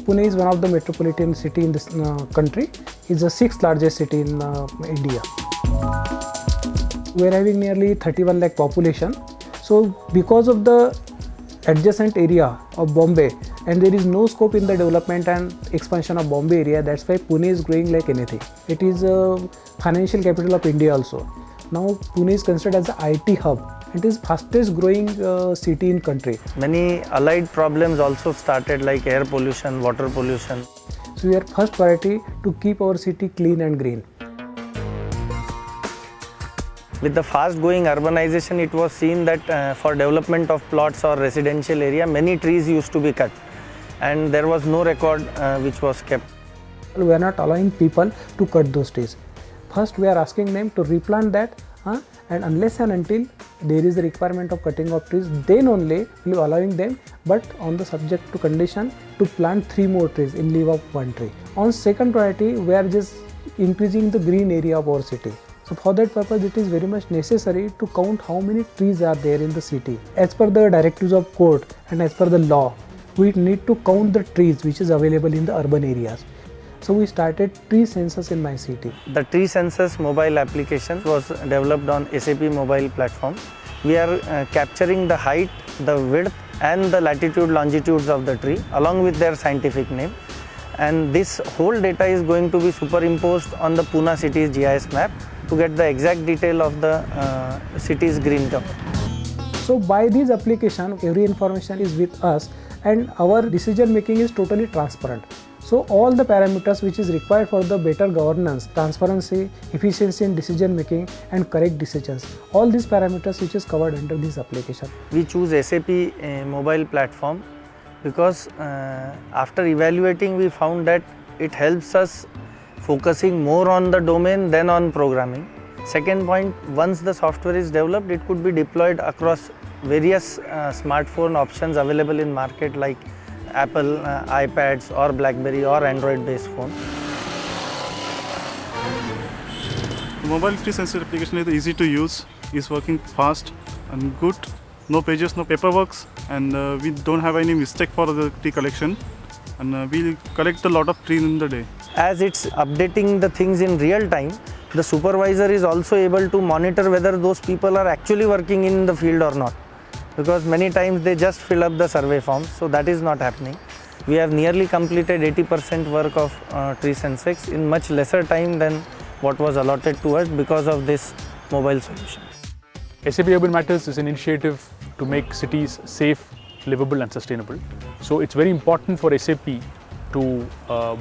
Pune is one of the metropolitan city in this country. It's the sixth largest city in India. We are having nearly 31 lakh population. So because of the adjacent area of Bombay, and there is no scope in the development and expansion of Bombay area, that's why Pune is growing like anything. It is a financial capital of India also. Now Pune is considered as the IT hub. It is fastest growing city in country. Many allied problems also started, like air pollution, water pollution. So our first priority to keep our city clean and green. With the fast going urbanization, it was seen that for development of plots or residential area, many trees used to be cut, and there was no record which was kept. We are not allowing people to cut those trees. First we are asking them to replant that, and unless and until there is a requirement of cutting of trees, then only we will allowing them, but on the subject to condition to plant 3 more trees in lieu of 1 tree. On second priority, we are just increasing the green area of our city. So for that purpose, it is very much necessary to count how many trees are there in the city. As per the directives of court and as per the law, we need to count the trees which is available in the urban areas. So we started tree census in my city. The tree census mobile application was developed on SAP mobile platform. We are capturing the height, the width and the latitude, longitudes of the tree along with their scientific name. And this whole data is going to be superimposed on the Pune city's GIS map to get the exact detail of the city's green cover. So by this application, every information is with us and our decision making is totally transparent. So all the parameters which is required for the better governance, transparency, efficiency in decision making and correct decisions, all these parameters which is covered under this application. We choose SAP mobile platform because after evaluating we found that it helps us focusing more on the domain than on programming. Second point, once the software is developed, it could be deployed across various smartphone options available in market like Apple iPads or BlackBerry or Android based phone. The mobile tree census application is easy to use, is working fast and good, no pages, no paperwork, and we don't have any mistake for the tree collection, and we collect a lot of trees in the day. As it's updating the things in real time, the supervisor is also able to monitor whether those people are actually working in the field or not. Because many times they just fill up the survey forms, so that is not happening. We have nearly completed 80% work of tree census in much lesser time than what was allotted to us because of this mobile solution. SAP Urban Matters is an initiative to make cities safe, livable and sustainable. So it's very important for SAP to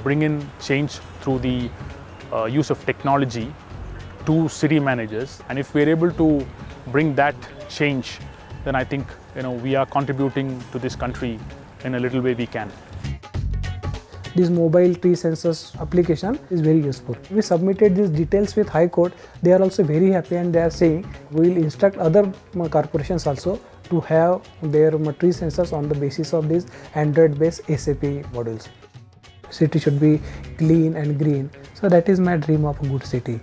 bring in change through the use of technology to city managers, and if we're able to bring that change, then I think we are contributing to this country in a little way we can. This mobile tree census application is very useful. We submitted these details with High Court. They are also very happy and they are saying we will instruct other corporations also to have their tree census on the basis of these Android-based SAP modules. City should be clean and green. So that is my dream of a good city.